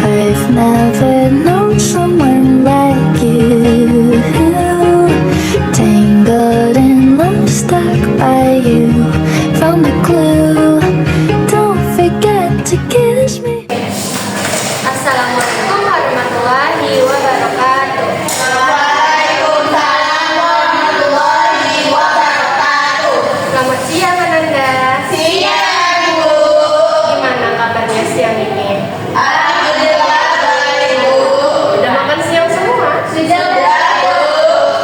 I've never known someone like you, tangled in love, stuck by you. Found a clue, don't forget to kiss me. Assalamualaikum warahmatullahi wabarakatuh. Waalaikumsalam warahmatullahi wabarakatuh. Selamat siang Ananda. Siang, Bu. Gimana kabarnya siang ini? Alhamdulillah baik, Bu. Udah makan siang semua? Sudah, Bu.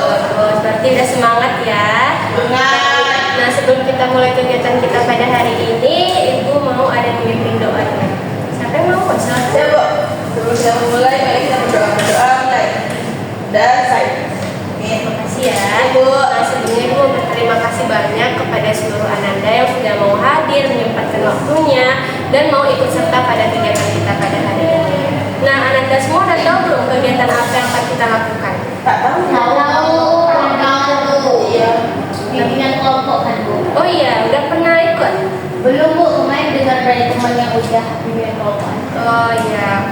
Bagus, berarti udah semangat ya. Benar. Nah, sebelum kita mulai kegiatan kita pada hari ini, Ibu mau ada yang memimpin doanya. Siapa yang mau? Silakan. Ya, Bu. Sebelum kita memulai, mari kita berdoa mulai. Dan saya. Terima kasih ya. Ibu. Nah, sebelumnya Ibu berterima kasih banyak kepada seluruh Ananda yang sudah mau hadir, menyempatkan waktunya, dan mau ikut serta pada kegiatan kita pada hari ini. Nah, Ananda semua udah tahu belum kegiatan apa yang akan kita lakukan? Tak tahu. Tahu. Iya. Bimbingan kelompok kan, Bu? Oh iya, udah pernah ikut? Belum, Bu. Kemarin dengar dari teman yang udah bimbingan kelompok. Oh iya,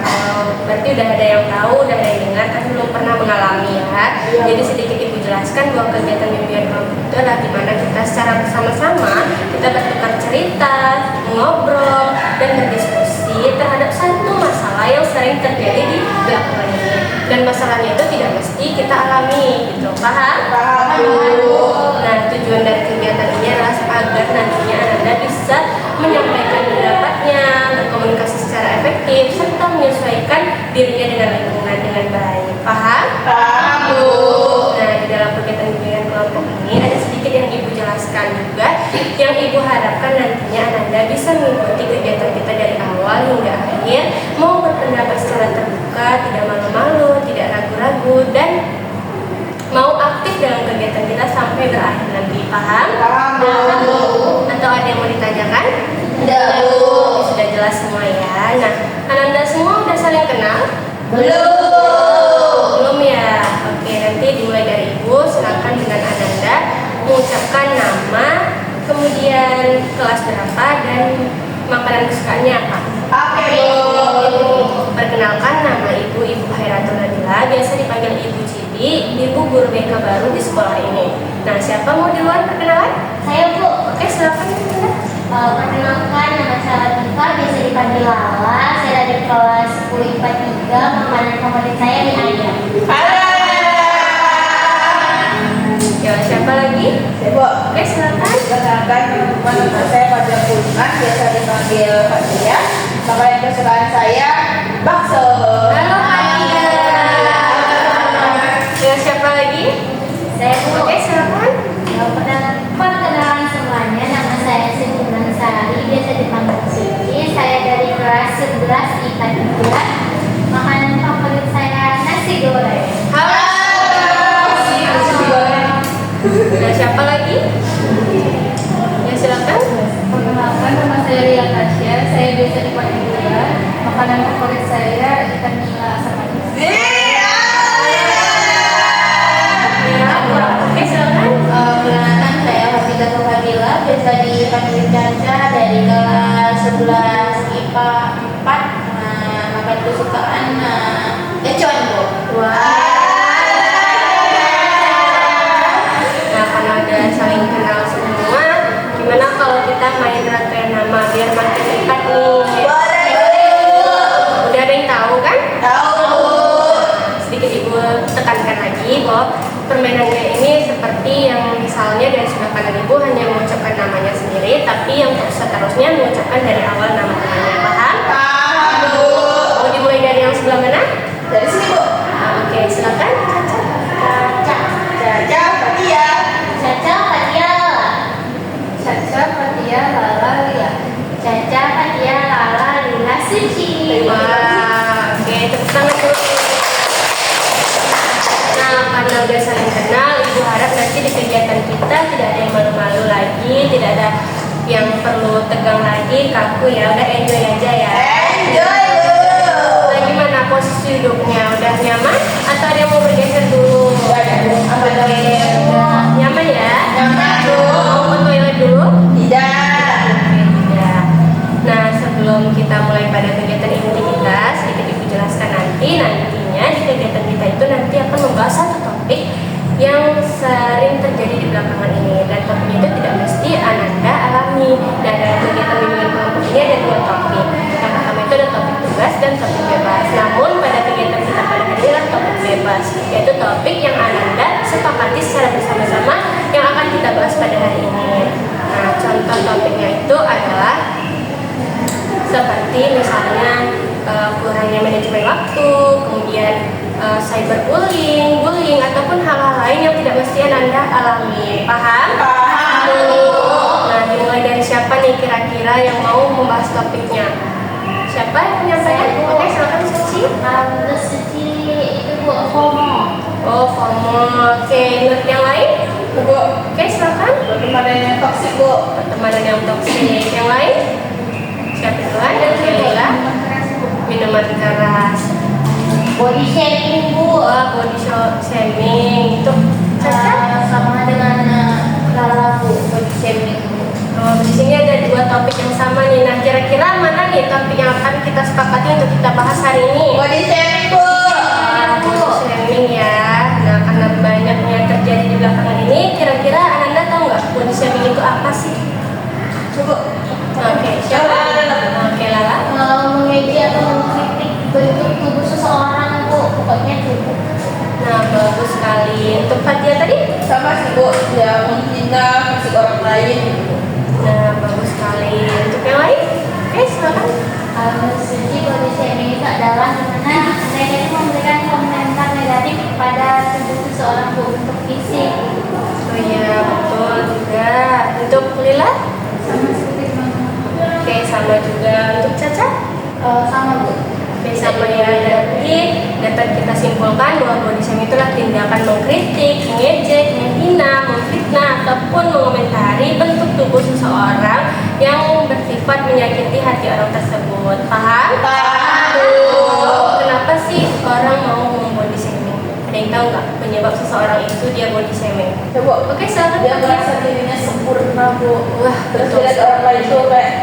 berarti udah ada yang tahu, udah ada yang dengar, tapi belum pernah mengalami ya. Jadi sedikit Ibu jelaskan bahwa kegiatan bimbingan kelompok itu adalah dimana kita secara bersama-sama kita bertukar cerita, ngobrol, dan berdiskusi terhadap satu masalah yang sering terjadi di belakangan ini. Dan masalahnya itu tidak mesti kita alami, gitu. Paham? Paham, Bu. Nah, tujuan dari kegiatan ini adalah agar nantinya Anda bisa menyampaikan pendapatnya, berkomunikasi secara efektif, serta menyesuaikan dirinya dengan lingkungan dengan baik. Paham? Paham, Bu. Nah, di dalam kegiatan bimbingan kelompok ini ada sedikit yang Ibu jelaskan juga, yang Ibu harapkan nantinya Anda bisa mengikuti kegiatan kita dari awal hingga akhir, mau berpendapat secara terbuka, tidak malu-malu, tidak ragu-ragu, dan mau aktif dalam kegiatan kita sampai berakhir nanti. Paham? Paham, Bu. Atau ada yang mau ditanyakan? Tidak, Bu. Oke, sudah jelas semua ya. Nah, Ananda semua udah saling kenal? Belum. Belum ya? Oke, nanti dimulai dari Ibu. Silakan dengan Ananda mengucapkan nama, kemudian kelas berapa, dan makanan kesukaannya apa. Oke, Bu. Perkenalkan, nama Ibu Hairatul Nadila, biasa dipanggil Ibu Cibi, Ibu guru BK baru di sekolah ini. Nah, siapa mau duluan perkenalan? Saya, Bu. Oke, silakan. Perkenalkan, nama saya Latifah, biasa dipanggil Lala. Saya dari kelas 10 IPA 3. Makanan favorit saya mie ayam. Ya, siapa lagi? Saya, Bu. Oke, silakan. Perkenalkan, nama saya Fajar Pulman, biasa dipanggil Fatia. Makanan kesukaan saya bakso. Halo, Fatia. Ya, siapa lagi? Saya, Bu. Oke, silakan. Perkenalan semuanya, nama saya Siti Sari, biasa dipanggil Siti. Saya dari kelas 11 IPA 3. Makanan favorit saya nasi goreng. Halo. Nah, siapa lagi? Ya, silakan. Perkenalkan, nama saya Ria Tasya. Saya biasa dipanggil Ria. Makanan favorit saya ikan nila asam manis. Ya, oke, silakan. Perkenalkan, saya Hafidah Fadila, biasa dipanggil Caca, dari kelas 11 IPA 4. Makanan kesukaan econ, Bu. Nah, karena udah saling kenal semua, gimana kalau kita main rangkaian nama biar makin dekat nih? Udah ada yang tahu kan? Tahu. Sedikit Ibu tekankan lagi bahwa permainannya ini seperti yang misalnya dari sebelah kanan Ibu hanya mengucapkan namanya sendiri, tapi yang seterusnya mengucapkan dari awal nama temannya. Paham? Paham, Bu. Mau dimulai dari yang sebelah mana? Dari sini, Bu. Oke, silakan. Caca. Caca, Fatia. Caca, Fatia, Lala. Caca, Fatia, Lala, Lia. Caca, Fatia, Lala, Lila, Suci. Wah, oke, tepuk tangan dulu. Nah, karena udah saling kenal, Ibu harap nanti di kegiatan kita tidak ada yang malu-malu lagi, tidak ada yang perlu tegang lagi, kaku ya. Udah enjoy aja ya. Enjoy, Bu. Nah, gimana posisi duduknya? Udah nyaman? Atau ada yang mau bergeser dulu? Oke, udah nyaman ya? Nyaman, Bu. Mau ke toilet dulu? Tidak. Oke, tidak. Nah, sebelum sebelum kita mulai pada kegiatan inti kita, sedikit Ibu jelaskan nantinya di kegiatan kita itu nanti akan membahas satu topik yang sering terjadi di belakangan ini, dan topiknya itu tidak mesti Ananda alami. Dan dalam kegiatan bimbingan kelompok ini ada dua topik. Yang pertama itu ada topik tugas dan topik bebas. Namun pada kegiatan kita pada hari ini adalah topik bebas, yaitu topik yang Ananda sepakati secara bersama-sama yang akan kita bahas pada hari ini. Nah, contoh topiknya itu adalah seperti misalnya kurangnya manajemen waktu, kemudian cyberbullying, bullying, ataupun hal-hal lain yang tidak mesti Ananda alami. Paham? Paham. Nah, dimulai dari siapa nih kira-kira yang mau membahas topiknya? Siapa yang menyampaikan? Oke, silakan Suci. Terus Suci itu Bu FOMO. Oh, FOMO. Oke, menurut yang lain? Bu, Oke, silakan. pertemanan yang toksik, Bu. Pertemanan yang toksik. Yang lain? Siapa duluan? Oke, Lila. Minuman keras. Body shaming Bu. Body shaming. Itu Caca? Sama dengan Lala Bu, body shaming. Oh, di sini ada dua topik yang sama nih. Nah, kira-kira mana nih topik yang akan kita sepakati untuk kita bahas hari ini? Body shaming, Bu. Body shaming ya. Nah, karena banyaknya terjadi di belakangan ini, kira-kira Ananda tahu nggak body shaming itu apa sih? Coba. Oke, siapa? Oke, Lala. Mengejek atau mengkritik bentuk tubuh seseorang Bu, pokoknya tubuh. Nah, bagus sekali. Untuk Fatia tadi? Sama sih, Bu. Ya, menghina fisik orang lain. Nah, bagus sekali. Untuk yang lain? Oke, silakan. Suci body shaming itu adalah dimana mereka itu memberikan komentar negatif kepada tubuh seseorang Bu, bentuk fisik. Oh iya, betul juga. Untuk Lila? Sama seperti Mama. Oke, sama juga. Untuk Caca? Sama Bu. Oke, sama ya. Jadi dapat kita simpulkan bahwa body shaming itulah tindakan mengkritik, mengejek, menghina, memfitnah, ataupun mengomentari bentuk tubuh seseorang yang bersifat menyakiti hati orang tersebut. Paham? Paham. Kenapa sih orang mau body shaming? Ada yang tahu nggak penyebab seseorang itu dia body shaming? Coba. Oke, silakan. Dia merasa dirinya sempurna, Bu. Wah, Terus betul. lihat orang lain tuh kayak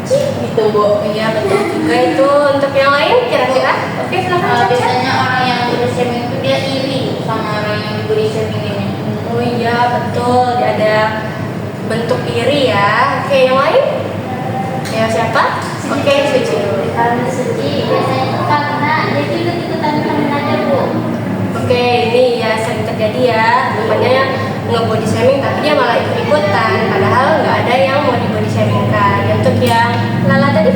cik gitu, Bu. Iya, betul juga itu. Untuk yang lain kira-kira? Oke, silakan Caca. Biasanya orang yang body shaming itu dia iri sama orang yang body shaming ini. Oh iya, betul. Dia ada bentuk iri ya. Oke, yang lain? Ya, siapa? Oke, Suci dulu. Kalau Suci biasanya itu karena dia itu ikut-ikutan temen aja Bu. Oke, ini ya sering terjadi ya. Temannya nge-body shaming tapi dia malah ikut-ikutan. Padahal nggak ada yang mau di-body shaming kan. Untuk yang Lala tadi?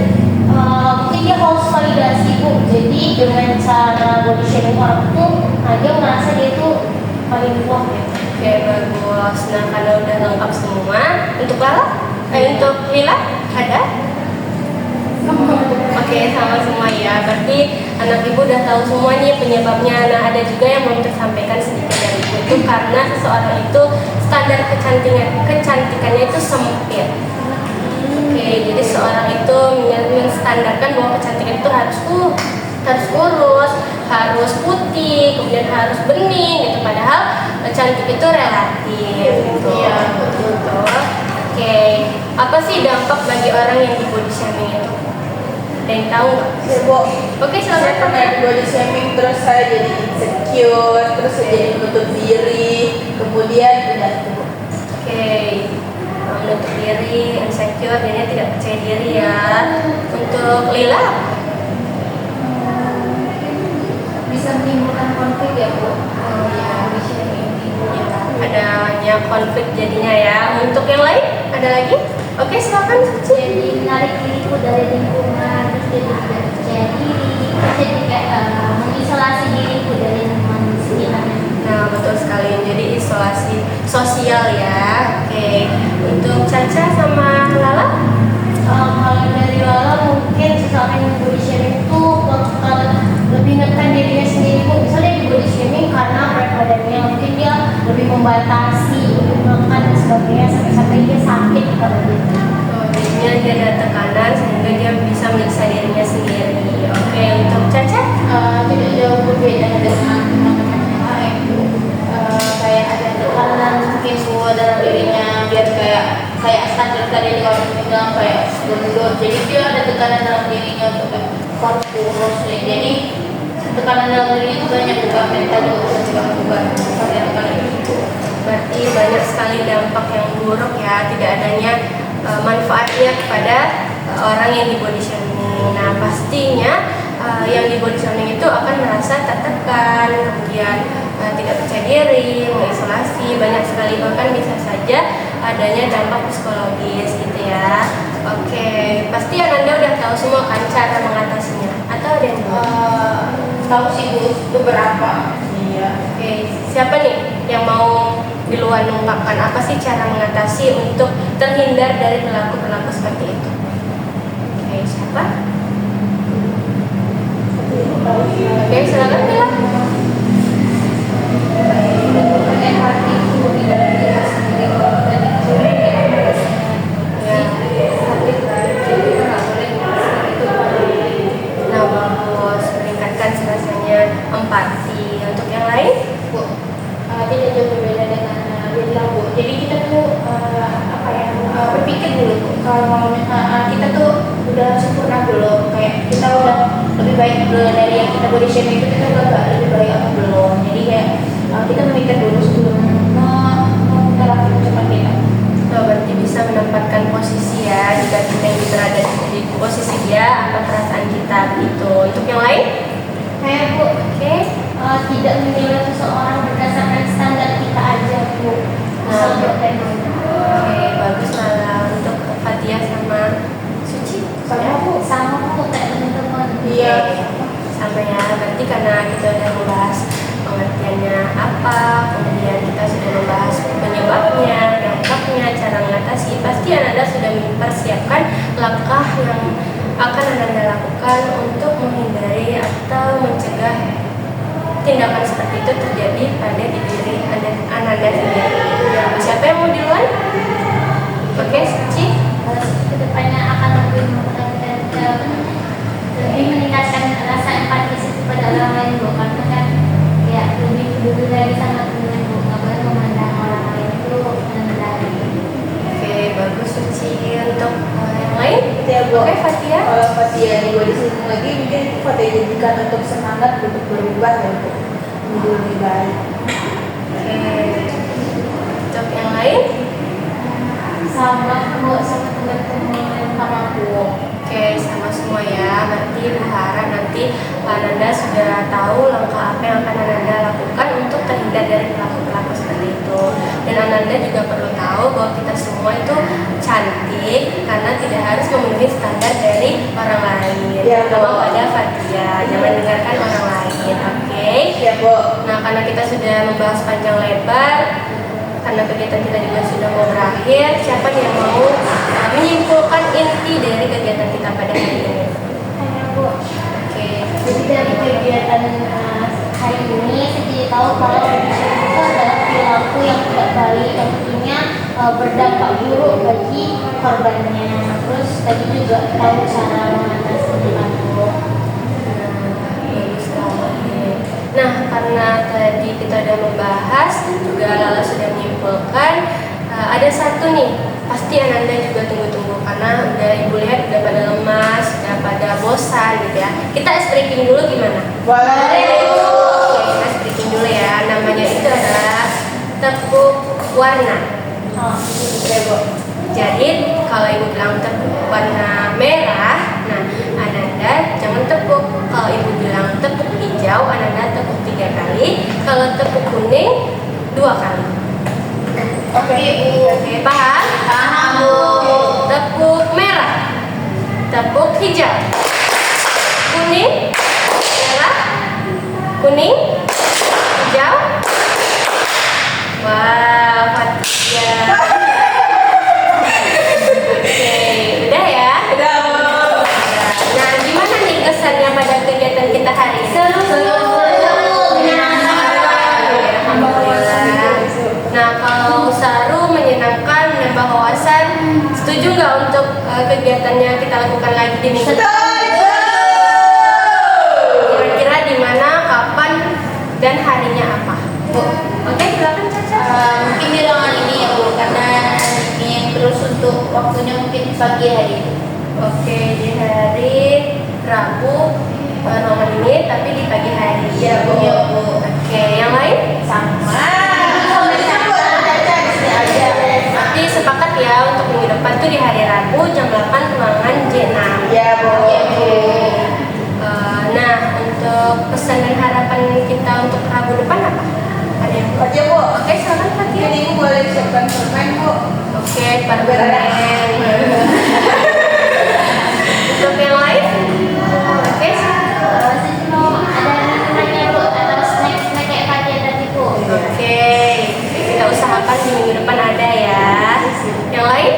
Mungkin dia haus validasi Bu. Jadi dengan cara body shaming orang itu, dia merasa dia itu paling kuat ya. Oke, bagus. Nah, kalau udah lengkap semua, untuk Lala? Untuk Lila? Ada? Oke, sama semua ya. Berarti anak ibu udah tahu semua nih penyebabnya. Nah, ada juga yang mau kita sampaikan sedikit dari ibu itu karena seseorang itu standar kecantikannya itu sempit. Oke, jadi seorang itu menstandarkan bahwa kecantikan itu harus kurus, harus putih, kemudian harus bening gitu. Padahal cantik itu relatif gitu. Iya, betul. Oke, apa sih dampak bagi orang yang di body shaming itu? Ada yang tahu nggak? Ya, Bu. Oke, Saya silakan pernah Fatia. di body shaming, terus saya jadi insecure, terus saya jadi menutup diri, kemudian udah itu, Bu. Oke, menutup diri, insecure, jadinya tidak percaya diri ya. Untuk Lila? Bisa menimbulkan konflik ya Bu. Oh iya, Body shaming itu. adanya konflik jadinya ya. Untuk yang lain ada lagi? Oke, silakan Suci. Jadi menarik diriku dari lingkungan, terus jadi tidak percaya diri, terus jadi kayak mengisolasi diriku dari lingkungan sekitarnya. Nah, betul sekali. Jadi isolasi sosial ya. Oke. Untuk Caca sama Lala? Kalau dari Lala mungkin seseorang yang body shaming itu bakal lebih menekan dirinya sendiri Bu. Misalnya di body shaming karena berat badannya, mungkin dia lebih membatasi untuk makan dan sebagainya sampai dia sakit kalau gitu. Oh, jadinya dia ada tekanan sehingga dia bisa menyiksa dirinya sendiri. Oke, untuk Caca? Tidak jauh berbeda dengan teman-teman yang lain, Bu. Kayak ada tekanan mungkin Bu dalam dirinya, biar kayak standar dari dirinya untuk kurus. Jadi tekanan dalam diri itu banyak juga, mental juga berubah. Tekanan itu. Berarti banyak sekali dampak yang buruk ya, tidak adanya manfaatnya kepada orang yang di body shaming. Nah pastinya yang di body shaming itu akan merasa tertekan, kemudian tidak percaya diri, mengisolasi, banyak sekali, bahkan bisa saja adanya dampak psikologis gitu ya. Oke, pasti Ananda udah tahu semua kan cara mengatasinya, atau ada yang Tahu sih Bu, beberapa. Iya. Oke, siapa nih yang mau duluan mengungkapkan apa sih cara mengatasi untuk terhindar dari perilaku-perilaku seperti itu? Oke, siapa? Oke, silakan bilang. Empati itu di dalam diri sendiri dan itu sakit kan, jadi nggak boleh memaksakan itu pada orang lain. Nah, bagus, meningkatkan rasanya empati. Untuk yang lain? Bu, tidak jauh berbeda dengan Lila Bu. Jadi kita tuh berpikir dulu Bu, kalau kita tuh udah sempurna belum, kayak kita udah lebih baik belum dari yang kita body shaming itu, kita udah lebih baik atau belum. Jadi kayak kita memikir dulu sebelum melakukan ucapan kita. Oh, berarti bisa menempatkan posisi ya, jika kita yang berada di posisi dia, apa perasaan kita begitu. Untuk yang lain? Kayak Bu, tidak menilai seseorang berdasarkan standar kita aja Bu. Oke, bagus malah. Untuk Fatia sama Suci? Sama Bu, sama Bu kayak teman-teman. Iya. Sama ya, berarti karena kita udah membahas pengertiannya apa, kemudian kita sudah membahas penyebabnya, dampaknya, cara mengatasi, pasti Ananda sudah mempersiapkan langkah yang akan Ananda lakukan untuk menghindari atau mencegah tindakan seperti itu terjadi pada diri Ananda sendiri. Siapa yang mau duluan? Oke, Suci. Kedepannya akan lebih meningkatkan rasa empati kepada orang lain Bu, karena kan ya lebih peduli lagi sama temen Bu, nggak boleh memandang orang lain itu rendah. Oke, bagus Suci. Untuk yang lain? Ya Bu. Oke, Fatia. Kalau Fatia di body shaming lagi, mungkin itu Fatia jadikan untuk semangat untuk berubah ya Bu, menjadi lebih baik. Oke. Untuk yang lain? Sama teman-teman sama Bu. Oke, sama semua ya. Berarti berharap nanti Ananda sudah tahu langkah apa yang akan Ananda lakukan untuk terhindar dari perilaku-perilaku seperti itu. Dan Ananda juga perlu tahu bahwa kita semua itu cantik karena tidak harus memenuhi standar dari orang lain. Ya, Terutama pada Fatia, jangan dengarkan orang lain. Oke. Ya Bu. Nah, karena kita sudah membahas panjang lebar, karena kegiatan kita juga sudah mau berakhir, siapa nih yang mau menyimpulkan inti dari kegiatan kita pada hari ini? Hanya Bu. Oke. Jadi dari kegiatan hari ini saya jadi tahu kalau itu adalah perilaku yang tidak baik, yang tentunya berdampak buruk bagi korbannya. Terus tadi juga tahu cara mengatasinya Bu. Bagus sekali. Nah, karena tadi kita udah membahas, juga Lala sudah menyimpulkan, ada satu nih, pasti Ananda juga tunggu-tunggu karena udah ibu lihat udah pada lemas, udah pada bosan gitu ya. Kita ice breaking dulu gimana? Boleh. Oke, kita ice breaking dulu ya. Namanya itu adalah tepuk warna. Oke Bu. Jadi kalau ibu bilang tepuk warna merah, nah Ananda jangan tepuk. Kalau ibu bilang tepuk hijau, Ananda tepuk 3 kali. Kalau tepuk kuning 2 kali. Oke Bu. Oke, paham? Paham Bu. Tepuk merah, tepuk hijau, kuning, merah, kuning, hijau. Wah, Fatia. Oke, udah ya? Udah Bu. Nah, gimana nih kesannya pada kegiatan kita hari ini? Alhamdulillah. Nah, kalau seru, menyenangkan, menambah wawasan, setuju nggak untuk kegiatannya kita lakukan lagi di minggu depan? Kira-kira di mana, kapan, dan harinya apa? Bu. Oke, silakan Caca. Mungkin di ruangan ini ya Bu, karena ini terus untuk waktunya mungkin pagi hari. Oke, di hari Rabu momen ini, tapi di pagi hari. Iya, Bu. Iya, Bu. Oke, yang lain? Sama. Aja. Nanti sepakat ya untuk minggu depan tuh di hari Rabu jam 8 ruangan J6. Iya, Bu. Iya, Bu. Nah, untuk pesan dan harapan kita untuk Rabu depan apa? Ada yang Aja, Bu. Oke, silakan Fatia. Jadi Ibu boleh siapkan permen, Bu. Oke, permen. Untuk yang lain? Oke, Sisi mau ada minumannya Bu atau snack-snack kayak Fatia tadi Bu. Oke, kita usahakan di minggu depan ada ya. Yang lain?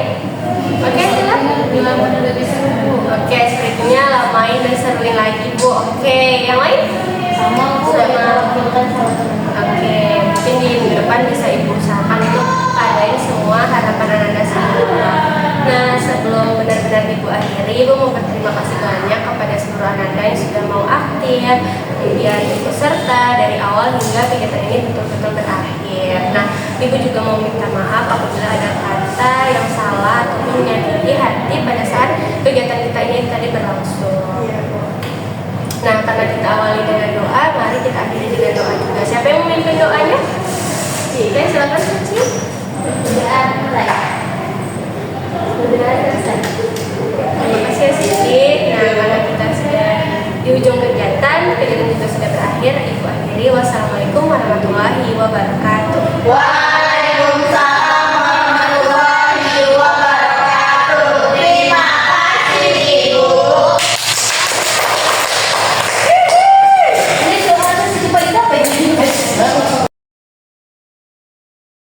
Oke, silakan. Bila mana lebih seru, Bu. Oke, skripnya lamain dan seruin lagi Bu. Oke, yang lain? Sama Bu, Sudah kita mau. wakilkan salah satu. Oke, mungkin di minggu depan bisa Ibu usahakan untuk adain semua harapan Anda semua. Nah, sebelum benar-benar Ibu akhiri, Ibu mau berterima kasih banyak kepada seluruh Anda yang sudah mau aktif, kemudian ikut serta dari awal hingga kegiatan ini betul-betul berakhir. Nah, Ibu juga mau minta maaf apabila ada kata yang salah ataupun menyakiti hati pada saat kegiatan kita ini tadi berlangsung. Nah, karena kita awali dengan doa, mari kita akhiri dengan doa juga. Siapa yang memimpin doanya? Oke, silakan Suci. Doa mulai. Doa selesai. Terima kasih ya Siti. Nah, karena kita sudah di ujung kegiatan juga sudah berakhir, Ibu akhiri. Wassalamualaikum warahmatullahi wabarakatuh. Wah.